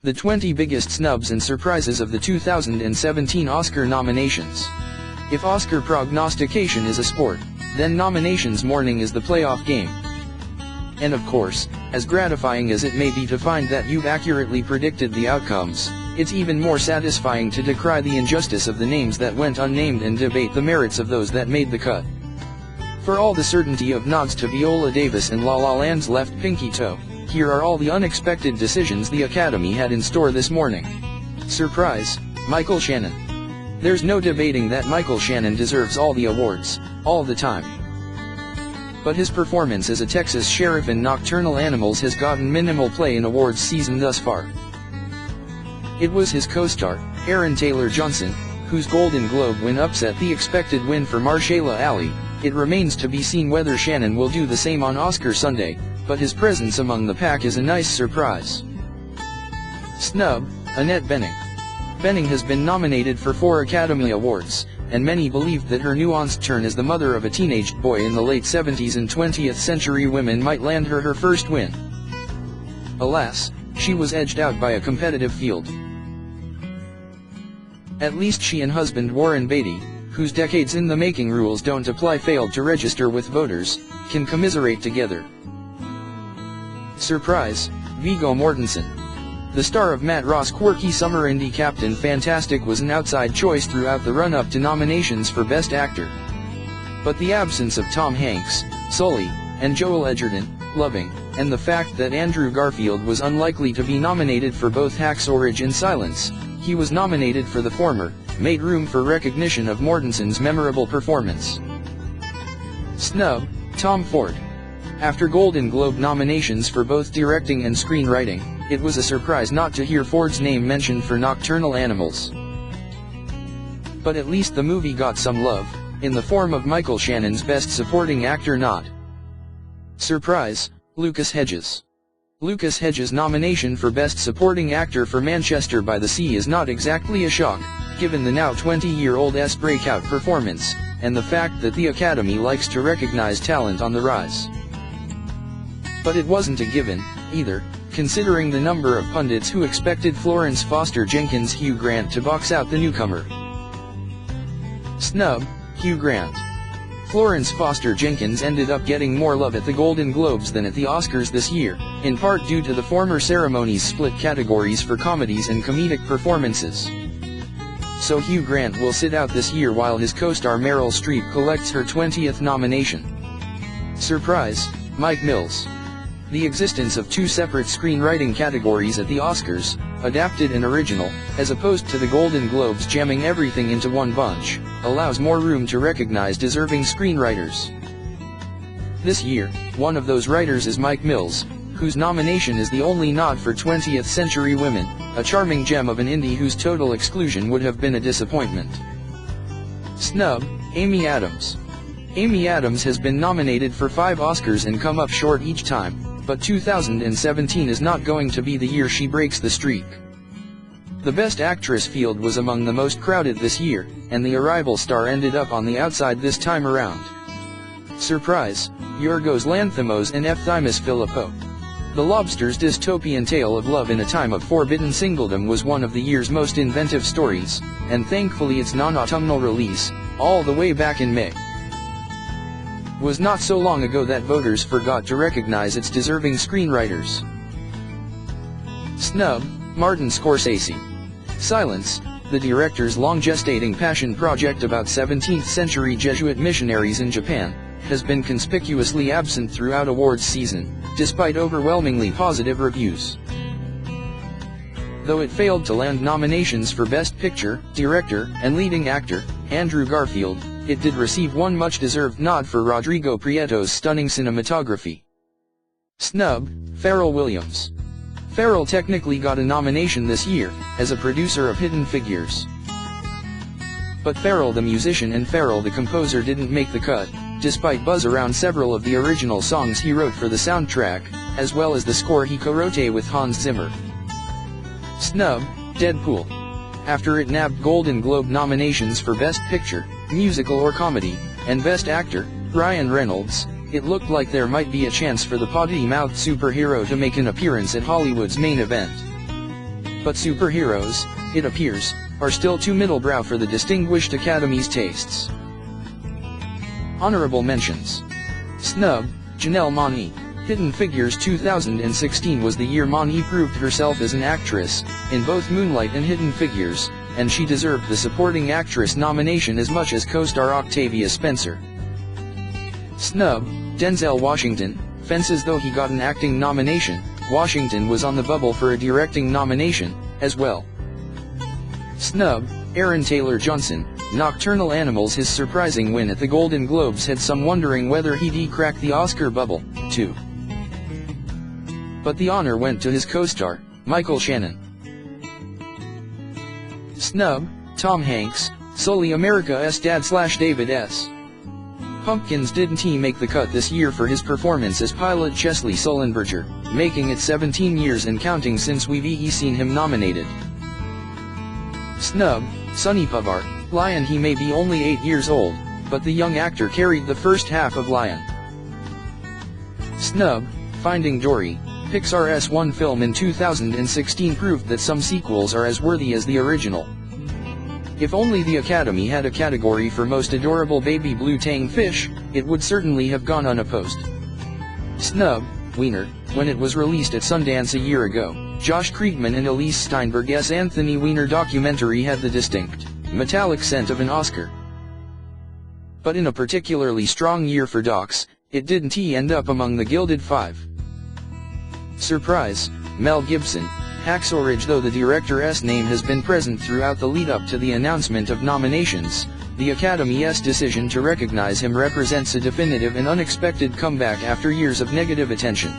The 20 biggest snubs and surprises of the 2017 Oscar nominations. If Oscar prognostication is a sport, then nominations morning is the playoff game. And of course, as gratifying as it may be to find that you've accurately predicted the outcomes, it's even more satisfying to decry the injustice of the names that went unnamed and debate the merits of those that made the cut. For all the certainty of nods to Viola Davis and La La Land's left pinky toe, here are all the unexpected decisions the Academy had in store this morning. Surprise, Michael Shannon. There's no debating that Michael Shannon deserves all the awards, all the time. But his performance as a Texas sheriff in Nocturnal Animals has gotten minimal play in awards season thus far. It was his co-star, Aaron Taylor-Johnson, whose Golden Globe win upset the expected win for Mahershala Ali. It remains to be seen whether Shannon will do the same on Oscar Sunday, but his presence among the pack is a nice surprise. Snub, Annette Bening. Bening has been nominated for 4 Academy Awards, and many believed that her nuanced turn as the mother of a teenaged boy in the late 70s and 20th century women might land her first win. Alas, she was edged out by a competitive field. At least she and husband Warren Beatty, whose decades in the making rules don't apply, failed to register with voters, can commiserate together. Surprise, Viggo Mortensen. The star of Matt Ross' quirky summer indie Captain Fantastic was an outside choice throughout the run-up to nominations for Best Actor. But the absence of Tom Hanks, Sully, and Joel Edgerton, Loving, and the fact that Andrew Garfield was unlikely to be nominated for both Hacksaw Ridge and Silence, he was nominated for the former, made room for recognition of Mortensen's memorable performance. Snub, Tom Ford. After Golden Globe nominations for both directing and screenwriting, it was a surprise not to hear Ford's name mentioned for Nocturnal Animals. But at least the movie got some love, in the form of Michael Shannon's Best Supporting Actor nod. Surprise, Lucas Hedges. Lucas Hedges' nomination for Best Supporting Actor for Manchester by the Sea is not exactly a shock, given the now 20-year-old's breakout performance, and the fact that the Academy likes to recognize talent on the rise. But it wasn't a given, either, considering the number of pundits who expected Florence Foster Jenkins' Hugh Grant to box out the newcomer. Snub, Hugh Grant. Florence Foster Jenkins ended up getting more love at the Golden Globes than at the Oscars this year, in part due to the former ceremony's split categories for comedies and comedic performances. So Hugh Grant will sit out this year while his co-star Meryl Streep collects her 20th nomination. Surprise, Mike Mills. The existence of 2 separate screenwriting categories at the Oscars, adapted and original, as opposed to the Golden Globes jamming everything into one bunch, allows more room to recognize deserving screenwriters. This year, one of those writers is Mike Mills, whose nomination is the only nod for 20th Century Women, a charming gem of an indie whose total exclusion would have been a disappointment. Snub, Amy Adams. Amy Adams has been nominated for 5 Oscars and come up short each time, but 2017 is not going to be the year she breaks the streak. The Best Actress field was among the most crowded this year, and the Arrival star ended up on the outside this time around. Surprise, Yorgos Lanthimos and Efthymis Philippou. The Lobster's dystopian tale of love in a time of forbidden singledom was one of the year's most inventive stories, and thankfully its non-autumnal release, all the way back in May. Was not so long ago that voters forgot to recognize its deserving screenwriters. Snub, Martin Scorsese. Silence, the director's long-gestating passion project about 17th-century Jesuit missionaries in Japan, has been conspicuously absent throughout awards season, despite overwhelmingly positive reviews. Though it failed to land nominations for Best Picture, Director, and Leading Actor, Andrew Garfield, it did receive one much-deserved nod for Rodrigo Prieto's stunning cinematography. Snub, Pharrell Williams. Pharrell technically got a nomination this year, as a producer of Hidden Figures. But Pharrell the musician and Pharrell the composer didn't make the cut, despite buzz around several of the original songs he wrote for the soundtrack, as well as the score he co-wrote with Hans Zimmer. Snub, Deadpool. After it nabbed Golden Globe nominations for Best Picture, Musical or Comedy, and Best Actor, Ryan Reynolds, it looked like there might be a chance for the potty-mouthed superhero to make an appearance at Hollywood's main event. but superheroes, it appears, are still too middlebrow for the distinguished Academy's tastes. Honorable mentions. Snub, Janelle Monáe. Hidden Figures 2016 was the year Monáe proved herself as an actress, in both Moonlight and Hidden Figures, and she deserved the supporting actress nomination as much as co-star Octavia Spencer. Snub, Denzel Washington. Fences. Though he got an acting nomination, Washington was on the bubble for a directing nomination, as well. Snub, Aaron Taylor-Johnson. Nocturnal Animals. His surprising win at the Golden Globes had some wondering whether he'd crack the Oscar bubble, too. But the honor went to his co-star, Michael Shannon. Snub, Tom Hanks. Sully, America's Dad/David S. Pumpkins. Didn't he make the cut this year for his performance as pilot Chesley Sullenberger, making it 17 years and counting since we've seen him nominated. Snub, Sonny Pavard. Lion. He may be only 8 years old, but the young actor carried the first half of Lion. Snub, Finding Dory. Pixar's one film in 2016 proved that some sequels are as worthy as the original. If only the Academy had a category for Most Adorable Baby Blue Tang Fish, it would certainly have gone unopposed. Snub, Wiener. When it was released at Sundance a year ago, Josh Kriegman and Elise Steinberg's Anthony Weiner documentary had the distinct, metallic scent of an Oscar. But in a particularly strong year for docs, it didn't end up among the Gilded Five. Surprise, Mel Gibson. Hacksaw Ridge. Though the director's name has been present throughout the lead-up to the announcement of nominations, the Academy's decision to recognize him represents a definitive and unexpected comeback after years of negative attention.